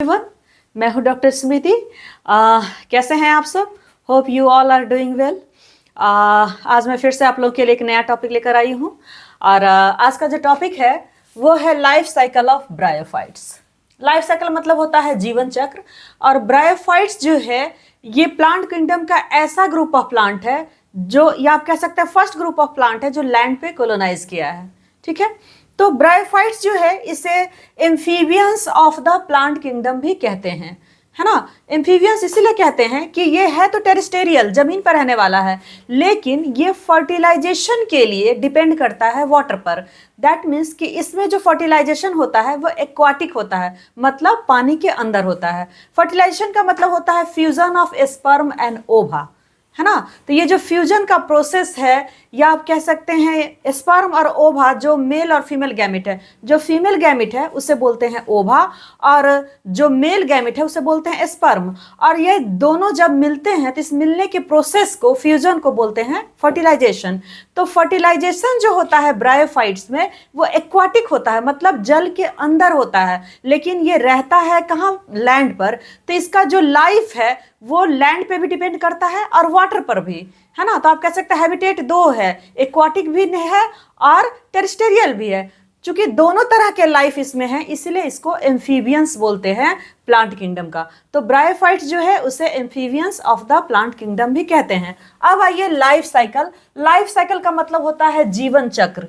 Everyone, मैं हूं doctor स्मृति। कैसे हैं आप सब? Hope you all are doing well. आज मैं फिर से आप लोगों के लिए एक नया टॉपिक लेकर आई हूं और आज का जो टॉपिक है वो है life cycle of bryophytes. Life cycle मतलब होता है जीवन चक्र, और ब्रायोफाइट्स जो है ये प्लांट किंगडम का ऐसा ग्रुप ऑफ प्लांट है जो, या आप कह सकते हैं फर्स्ट ग्रुप ऑफ प्लांट है जो लैंड पे कॉलोनाइज किया है। ठीक है, तो ब्रायोफाइट्स जो है इसे amphibians of the plant kingdom भी कहते हैं, है ना। एम्फीबियंस इसीलिए कहते हैं कि ये है तो टेरेस्टेरियल, जमीन पर रहने वाला है, लेकिन ये फर्टिलाइजेशन के लिए डिपेंड करता है वाटर पर। दैट मीन्स कि इसमें जो फर्टिलाइजेशन होता है वो एक्वाटिक होता है, मतलब पानी के अंदर होता है। फर्टिलाइजेशन का मतलब होता है फ्यूजन ऑफ स्पर्म एंड ओवा, है ना। तो ये जो फ्यूजन का प्रोसेस है, या आप कह सकते हैं स्पर्म और ओवा, जो मेल और फीमेल गैमेट है, जो फीमेल गैमेट है उसे बोलते हैं ओवा और जो मेल गैमेट है उसे बोलते हैं स्पर्म। और ये दोनों जब मिलते हैं तो इस मिलने के प्रोसेस को, फ्यूजन को बोलते हैं फर्टिलाइजेशन। तो फर्टिलाइजेशन जो होता है ब्रायोफाइट्स में वो एक्वाटिक होता है, मतलब जल के अंदर होता है, लेकिन ये रहता है कहाँ? लैंड पर। तो इसका जो लाइफ है वो लैंड पे भी डिपेंड करता है और वाटर पर भी, है ना। तो आप कह सकते हैं हैबिटेट दो है, एक्वाटिक भी है और टेरेस्टेरियल भी है। चूंकि दोनों तरह के लाइफ इसमें है, इसलिए इसको एम्फीबियंस बोलते हैं प्लांट किंगडम का। तो ब्रायोफाइट्स जो है उसे amphibians of the plant kingdom भी कहते हैं। अब आइए लाइफ साइकिल। लाइफ साइकिल का मतलब होता है जीवन चक्र।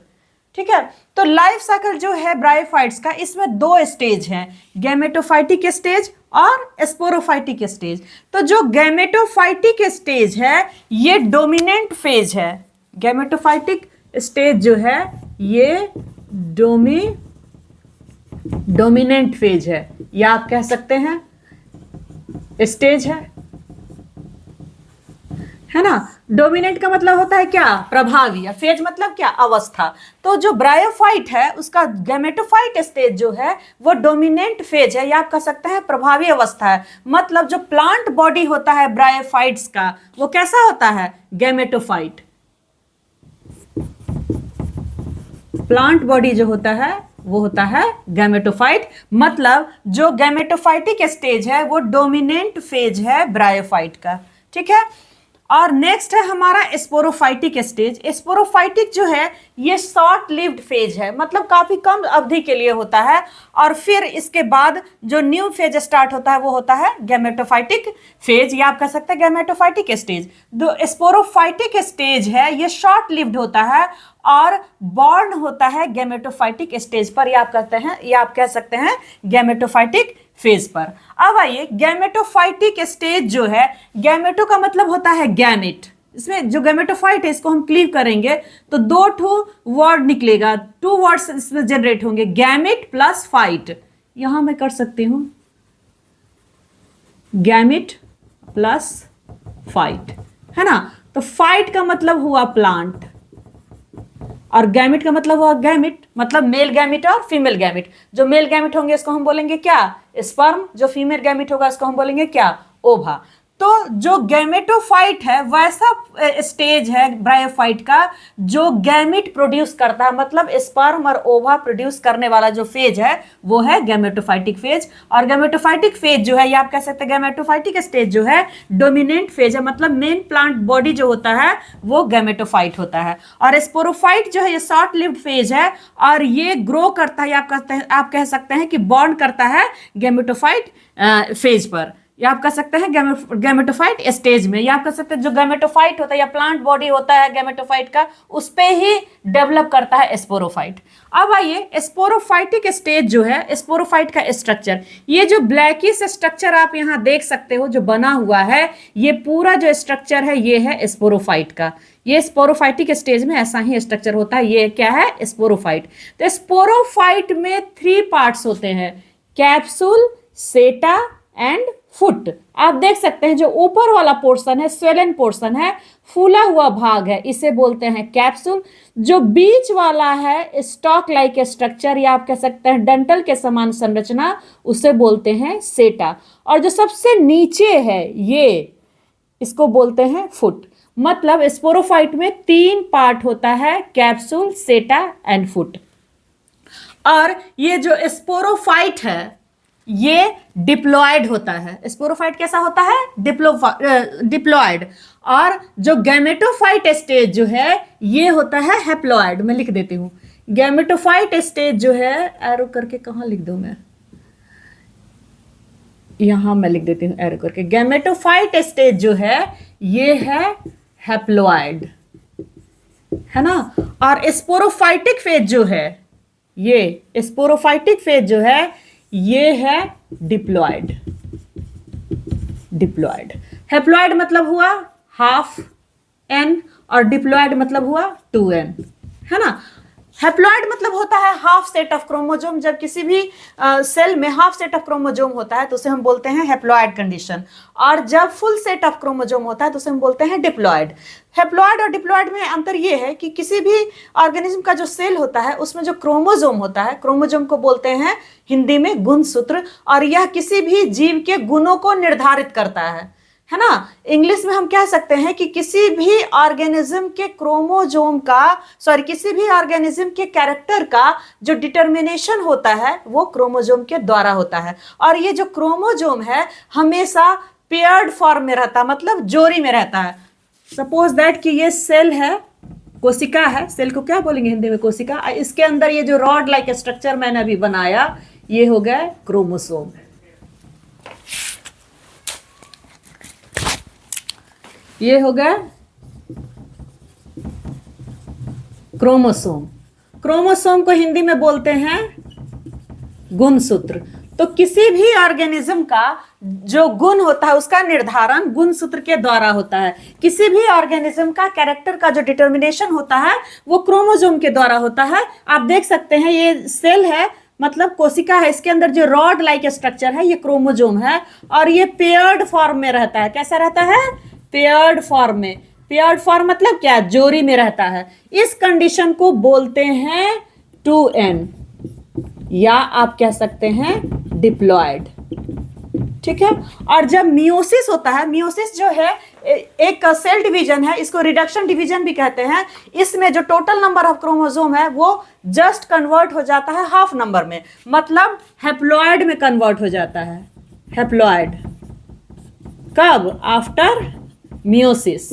ठीक है, तो लाइफ साइकिल जो है ब्रायोफाइट्स का, इसमें दो स्टेज हैं, गैमेटोफाइटिक स्टेज और स्पोरोफाइटिक स्टेज। तो जो गैमेटोफाइटिक स्टेज है ये डोमिनेंट फेज है। गैमेटोफाइटिक स्टेज जो है ये डोमिनेंट फेज है, या आप कह सकते हैं स्टेज है ना। डोमिनेंट का मतलब होता है क्या? प्रभावी। या फेज मतलब क्या? अवस्था। तो जो ब्रायोफाइट है उसका गैमेटोफाइट स्टेज जो है वो डोमिनेंट फेज है, या आप कह सकते हैं प्रभावी अवस्था है। मतलब जो प्लांट बॉडी होता है ब्रायोफाइट्स का वो कैसा होता है? गैमेटोफाइट। प्लांट बॉडी जो होता है वो होता है गैमेटोफाइट, मतलब जो गैमेटोफाइटिक स्टेज है वो डोमिनेंट फेज है ब्रायोफाइट का। ठीक है, और नेक्स्ट है हमारा स्पोरोफाइटिक स्टेज। स्पोरोफाइटिक जो है ये शॉर्ट लिव्ड फेज है, मतलब काफी कम अवधि के लिए होता है, और फिर इसके बाद जो न्यू फेज स्टार्ट होता है वो होता है गैमेटोफाइटिक फेज, या आप कह सकते हैं गैमेटोफाइटिक स्टेज। जो स्पोरोफाइटिक स्टेज है ये शॉर्ट लिव्ड होता है और बॉर्न होता है गैमेटोफाइटिक स्टेज पर, या आप कहते हैं, या आप कह सकते हैं गैमेटोफाइटिक फेज पर। अब आइए गैमेटोफाइटिक स्टेज जो है, गैमेटो का मतलब होता है गैमेट। इसमें जो गैमेटोफाइट है इसको हम क्लीव करेंगे तो दो ठो वर्ड निकलेगा, टू वर्ड्स इसमें जनरेट होंगे, गैमेट प्लस फाइट। यहां मैं कर सकती हूं गैमेट प्लस फाइट, है ना। तो फाइट का मतलब हुआ प्लांट और गैमिट का मतलब हुआ गैमिट, मतलब मेल गैमिट और फीमेल गैमिट। जो मेल गैमिट होंगे इसको हम बोलेंगे क्या? स्पर्म। जो फीमेल गैमिट होगा इसको हम बोलेंगे क्या? ओवा। तो जो गैमेटोफाइट है वैसा स्टेज है ब्रायोफाइट का जो गैमिट प्रोड्यूस करता है, मतलब स्पर्म और ओवा प्रोड्यूस करने वाला जो फेज है वो है गैमेटोफाइटिक फेज। और गैमेटोफाइटिक फेज जो है, या आप कह सकते हैं गैमेटोफाइटिक स्टेज जो है डोमिनेंट फेज है, मतलब मेन प्लांट बॉडी जो होता है वो गैमेटोफाइट होता है। और स्पोरोफाइट जो है ये शॉर्ट लिव्ड फेज है और ये ग्रो करता है, आप कह सकते हैं कि बॉन्ड करता है गैमेटोफाइट फेज पर, या आप कह सकते हैं गैमेटोफाइट स्टेज में, या आप कह सकते हैं जो गैमेटोफाइट होता है या प्लांट बॉडी होता है गैमेटोफाइट का उस पे ही डेवलप करता है स्पोरोफाइट। अब आइए स्पोरोफाइटिक स्टेज जो है, स्पोरोफाइट का स्ट्रक्चर, ये जो ब्लैकिश स्ट्रक्चर आप यहाँ देख सकते हो जो बना हुआ है, ये पूरा जो स्ट्रक्चर है ये है स्पोरोफाइट का। ये स्पोरोफाइटिक स्टेज में ऐसा ही स्ट्रक्चर होता है। ये क्या है? स्पोरोफाइट। तो स्पोरोफाइट में 3 पार्ट्स होते हैं, कैप्सूल, सेटा एंड फुट। आप देख सकते हैं जो ऊपर वाला पोर्शन है, स्वेलन पोर्शन है, फूला हुआ भाग है, इसे बोलते हैं कैप्सूल। जो बीच वाला है स्टॉक लाइक स्ट्रक्चर, या आप कह सकते हैं डंटल के समान संरचना, उसे बोलते हैं सेटा। और जो सबसे नीचे है ये, इसको बोलते हैं फुट। मतलब स्पोरोफाइट में 3 पार्ट होता है, कैप्सूल, सेटा एंड फुट। और ये जो स्पोरोफाइट है ये डिप्लॉयड होता है। स्पोरोफाइट कैसा होता है? डिप्लॉयड। और जो गैमेटोफाइट स्टेज जो है ये होता है हैप्लॉयड। मैं लिख देती हूं, गैमेटोफाइट स्टेज जो है, एरो करके कहां लिख दूं मैं, यहां मैं लिख देती हूं एरो करके। गैमेटोफाइट स्टेज जो है ये है हैप्लॉयड, है ना। और स्पोरोफाइटिक फेज जो है, ये स्पोरोफाइटिक फेज जो है ये है डिप्लॉयड। डिप्लॉयड, हैप्लॉयड मतलब हुआ हाफ एन और डिप्लॉयड मतलब हुआ 2n, है ना। हैप्लॉयड मतलब होता है हाफ सेट ऑफ क्रोमोजोम। जब किसी भी सेल में हाफ सेट ऑफ क्रोमोजोम होता है तो उसे हम बोलते हैं हैप्लॉयड कंडीशन। और जब फुल सेट ऑफ क्रोमोजोम होता है तो उसे हम बोलते हैं डिप्लॉयड। हैप्लॉयड और डिप्लॉयड में अंतर यह है कि किसी भी ऑर्गेनिज्म का जो सेल होता है उसमें जो क्रोमोजोम होता है, क्रोमोजोम को बोलते हैं हिंदी में गुणसूत्र, और यह किसी भी जीव के गुणों को निर्धारित करता है ना। इंग्लिश में हम कह सकते हैं कि किसी भी ऑर्गेनिज्म के क्रोमोजोम का, सॉरी, किसी भी ऑर्गेनिज्म के कैरेक्टर का जो डिटर्मिनेशन होता है वो क्रोमोजोम के द्वारा होता है। और ये जो क्रोमोजोम है हमेशा पेयर्ड फॉर्म में रहता है, मतलब जोड़ी में रहता है। सपोज दैट कि ये सेल है, कोशिका है, सेल को क्या बोलेंगे हिंदी में? कोशिका। इसके अंदर ये जो रॉड लाइक स्ट्रक्चर मैंने अभी बनाया ये हो गया क्रोमोसोम। ये हो गया क्रोमोसोम। क्रोमोसोम को हिंदी में बोलते हैं गुणसूत्र। तो किसी भी ऑर्गेनिज्म का जो गुण होता है उसका निर्धारण गुणसूत्र के द्वारा होता है। किसी भी ऑर्गेनिज्म का कैरेक्टर का जो डिटर्मिनेशन होता है वो क्रोमोसोम के द्वारा होता है। आप देख सकते हैं ये सेल है, मतलब कोशिका है, इसके अंदर जो रॉड लाइक स्ट्रक्चर है ये क्रोमोसोम है, और ये पेयर्ड फॉर्म में रहता है। कैसा रहता है? पेयर्ड फॉर्म में। पेयर्ड फॉर्म मतलब क्या? जोड़ी में रहता है। इस कंडीशन को बोलते हैं 2n, या आप कह सकते हैं डिप्लॉयड, ठीक है। और जब मियोसिस होता है, मियोसिस जो है एक सेल डिवीजन है, इसको रिडक्शन डिवीजन भी कहते हैं। इसमें जो टोटल नंबर ऑफ क्रोमोसोम है वो जस्ट कन्वर्ट हो जाता है हाफ नंबर में, मतलब हैप्लॉयड में कन्वर्ट हो जाता है। हैप्लॉयड कब? आफ्टर मियोसिस,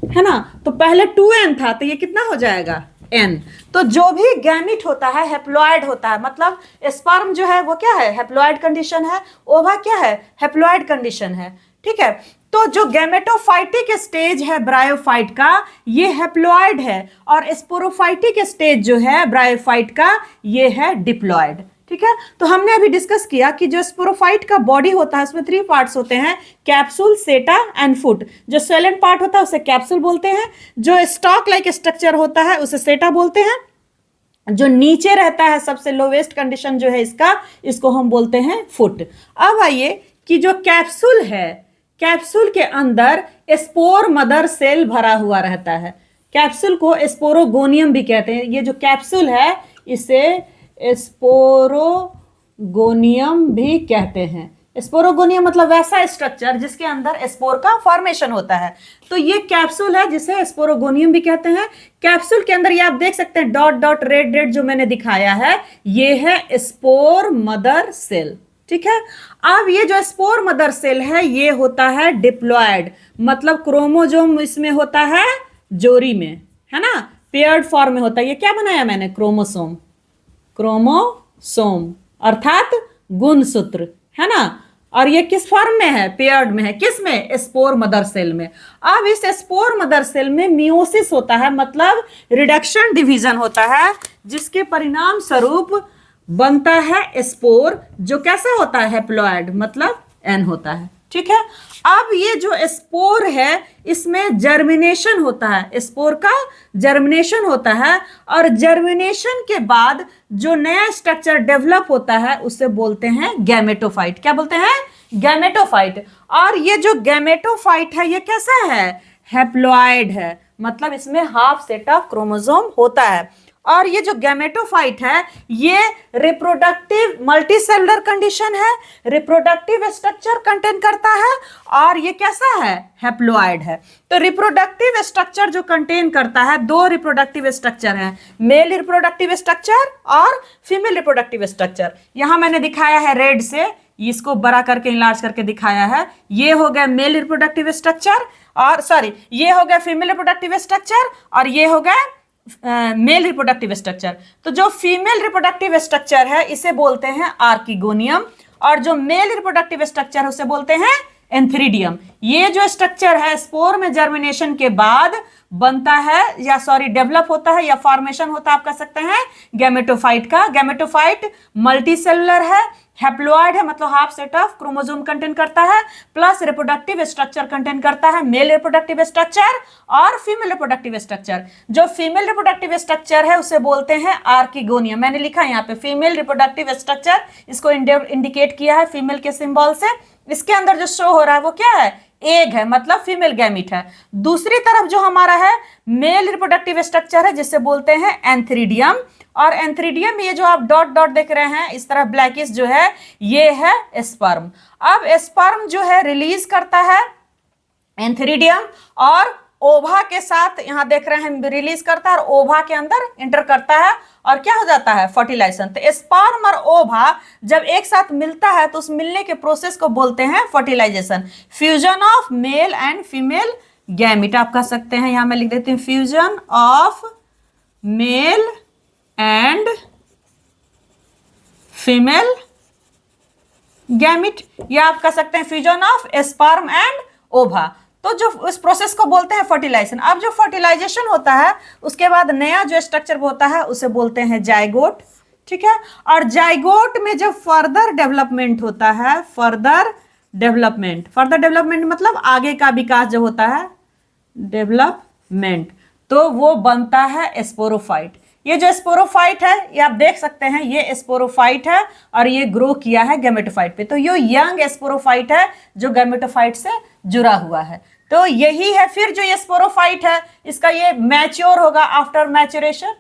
है ना। तो पहले 2n था तो ये कितना हो जाएगा? n। तो जो भी गैमीट होता है हैप्लॉयड होता है, मतलब स्पर्म जो है वो क्या है? हैप्लॉयड कंडीशन है। ओवा क्या है? हैप्लॉयड कंडीशन है, ठीक है। तो जो गैमेटोफाइटिक स्टेज है ब्रायोफाइट का ये हैप्लॉयड है, और स्पोरोफाइटिक स्टेज जो है ब्रायोफाइट का ये है डिप्लॉयड, ठीक है। तो हमने अभी डिस्कस किया कि जो स्पोरोफाइट का बॉडी होता है उसमें 3 पार्ट्स होते हैं, कैप्सूल, सेटा एंड फुट। जो स्वेलेंट पार्ट होता है उसे कैप्सूल बोलते हैं, जो स्टॉक लाइक स्ट्रक्चर होता है उसे सेटा बोलते हैं, जो नीचे रहता है सबसे लोवेस्ट कंडीशन जो है इसका, इसको हम बोलते हैं फुट। अब आइए कि जो कैप्सूल है, कैप्सूल के अंदर स्पोर मदर सेल भरा हुआ रहता है। कैप्सूल को स्पोरोगोनियम भी कहते हैं। ये जो कैप्सूल है इसे स्पोरोगोनियम भी कहते हैं। स्पोरोगोनियम मतलब वैसा स्ट्रक्चर जिसके अंदर स्पोर का फॉर्मेशन होता है। तो ये कैप्सूल है जिसे स्पोरोगोनियम भी कहते हैं। कैप्सूल के अंदर ये आप देख सकते हैं डॉट डॉट रेड रेड जो मैंने दिखाया है ये है स्पोर मदर सेल, ठीक है। अब ये जो स्पोर मदर सेल है ये होता है डिप्लॉयड, मतलब क्रोमोजोम इसमें होता है जोड़ी में, है ना, पेयर्ड फॉर्म में होता है। ये क्या बनाया मैंने? क्रोमोसोम। क्रोमोसोम अर्थात गुणसूत्र, है ना। और ये किस फॉर्म में है? पेयर्ड में है। किस में? स्पोर मदर सेल में। अब इस स्पोर मदर सेल में मियोसिस होता है, मतलब रिडक्शन डिवीजन होता है, जिसके परिणाम स्वरूप बनता है स्पोर, जो कैसा होता है? हैप्लॉयड, मतलब n होता है, ठीक है। अब ये जो स्पोर है इसमें जर्मिनेशन होता है, स्पोर का जर्मिनेशन होता है, और जर्मिनेशन के बाद जो नया स्ट्रक्चर डेवलप होता है उसे बोलते हैं गैमेटोफाइट। क्या बोलते हैं? गैमेटोफाइट। और ये जो गैमेटोफाइट है ये कैसा है? हैप्लॉयड है, मतलब इसमें हाफ सेट ऑफ क्रोमोसोम होता है। और ये जो गैमेटोफाइट है ये रिप्रोडक्टिव मल्टीसेलुलर कंडीशन है, रिप्रोडक्टिव स्ट्रक्चर कंटेन करता है, और ये कैसा है, हैप्लॉइड है। तो रिप्रोडक्टिव स्ट्रक्चर जो कंटेन करता है, दो रिप्रोडक्टिव स्ट्रक्चर हैं, मेल रिप्रोडक्टिव स्ट्रक्चर और फीमेल रिप्रोडक्टिव स्ट्रक्चर। यहां मैंने दिखाया है रेड से, इसको बड़ा करके इनलार्ज करके दिखाया है। ये हो गया मेल रिप्रोडक्टिव स्ट्रक्चर, और सॉरी ये हो गया फीमेल रिप्रोडक्टिव स्ट्रक्चर, और ये हो गया मेल रिप्रोडक्टिव स्ट्रक्चर। तो जो फीमेल रिप्रोडक्टिव स्ट्रक्चर है इसे बोलते हैं आर्किगोनियम, और जो मेल रिप्रोडक्टिव स्ट्रक्चर है उसे बोलते हैं एंथ्रीडियम। ये जो स्ट्रक्चर है स्पोर में जर्मिनेशन के बाद बनता है, या सॉरी डेवलप होता है या फॉर्मेशन होता है, आप कह सकते हैं गैमेटोफाइट का। गैमेटोफाइट मल्टीसेलुलर है, हैप्लॉइड है, मतलब half set of chromosome contain करता है, प्लस रिप्रोडक्टिव स्ट्रक्चर कंटेन करता है, मेल रिप्रोडक्टिव स्ट्रक्चर और फीमेल रिप्रोडक्टिव स्ट्रक्चर। जो फीमेल रिप्रोडक्टिव स्ट्रक्चर है उसे बोलते हैं आर्किगोनियम। मैंने लिखा है यहाँ पे फीमेल रिप्रोडक्टिव स्ट्रक्चर, इसको इंडिकेट किया है फीमेल के सिंबल से। इसके अंदर जो शो हो रहा है वो क्या है, एग है, मतलब फीमेल गैमीट है। दूसरी तरफ जो हमारा है मेल रिप्रोडक्टिव स्ट्रक्चर है जिसे बोलते हैं एंथ्रीडियम, और एंथ्रीडियम ये जो आप डॉट डॉट देख रहे हैं इस तरह ब्लैकिश जो है ये है स्पर्म। अब स्पर्म जो है रिलीज करता है एंथ्रीडियम, और ओवा के साथ यहां देख रहे हैं रिलीज करता है, और ओवा के अंदर इंटर करता है, और क्या हो जाता है, फर्टिलाइजेशन। तो स्पर्म और ओवा जब एक साथ मिलता है तो उस मिलने के प्रोसेस को बोलते हैं fertilization, fusion of male and female gamete आप कह सकते हैं। यहां मैं लिख देती हूं fusion of male and female gamete, या आप कह सकते हैं फ्यूजन ऑफ स्पर्म एंड ओवा। तो जो उस प्रोसेस को बोलते हैं फर्टिलाइजेशन। अब जो फर्टिलाइजेशन होता है उसके बाद नया जो स्ट्रक्चर होता है उसे बोलते हैं जाइगोट, ठीक है। और जाइगोट में जब फर्दर डेवलपमेंट होता है, फर्दर डेवलपमेंट मतलब आगे का विकास जो होता है, डेवलपमेंट, तो वो बनता है स्पोरोफाइट। ये जो स्पोरोफाइट है ये आप देख सकते हैं, ये स्पोरोफाइट है और ये ग्रो किया है गैमेटोफाइट पे। तो ये यंग स्पोरोफाइट है जो गैमेटोफाइट से जुड़ा हुआ है। तो यही है। फिर जो ये स्पोरोफाइट है इसका ये मैच्योर होगा आफ्टर मैच्योरेशन,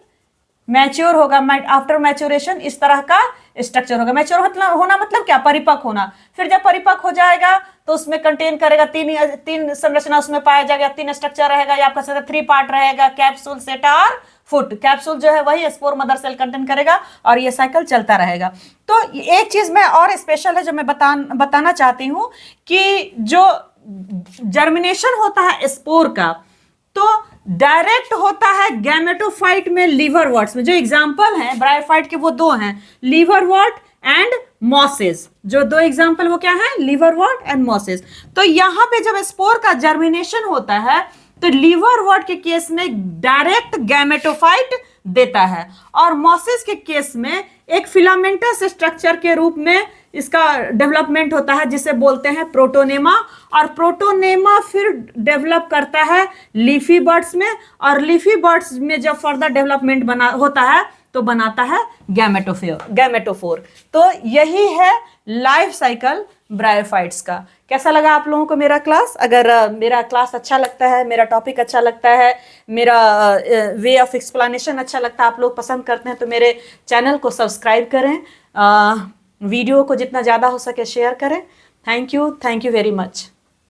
मैच्योर होगा आफ्टर मैच्योरेशन, इस तरह का स्ट्रक्चर होगा। मैच्योर मतलब होना मतलब क्या, परिपक्व होना। फिर जब परिपक्व हो जाएगा तो उसमें कंटेन करेगा तीन संरचना उसमें पाया जाएगा, तीन स्ट्रक्चर रहेगा, या आपका सकता 3 पार्ट रहेगा, कैप्सूल, सेटा और फुट। कैप्सूल जो है वही स्पोर मदर सेल कंटेन करेगा और ये साइकिल चलता रहेगा। तो एक चीज में और स्पेशल है जो मैं बताना चाहती हूं कि जो जर्मिनेशन होता है स्पोर का तो डायरेक्ट होता है गैमेटोफाइट में लीवरवर्ट्स में। जो एग्जांपल हैं ब्रायोफाइट के वो दो हैं, लीवरवर्ट एंड मॉसेस। जो दो एग्जांपल वो क्या है, लीवरवर्ट एंड मॉसेस। तो यहां पे जब स्पोर का जर्मिनेशन होता है तो लीवरवर्ट के केस में डायरेक्ट गैमेटोफाइट देता है, और मॉसेस के केस में एक फिलामेंटस स्ट्रक्चर के रूप में इसका डेवलपमेंट होता है जिसे बोलते हैं प्रोटोनेमा। और प्रोटोनेमा फिर डेवलप करता है लीफी बर्ड्स में, और लीफी बर्ड्स में जब फर्दर डेवलपमेंट होता है तो बनाता है गैमेटोफोर। तो यही है लाइफ साइकिल ब्रायोफाइट्स का। कैसा लगा आप लोगों को मेरा क्लास? अगर मेरा क्लास अच्छा लगता है, मेरा टॉपिक अच्छा लगता है, मेरा वे ऑफ एक्सप्लेनेशन अच्छा लगता है, आप लोग पसंद करते हैं तो मेरे चैनल को सब्सक्राइब करें, वीडियो को जितना ज़्यादा हो सके शेयर करें। Thank you very much.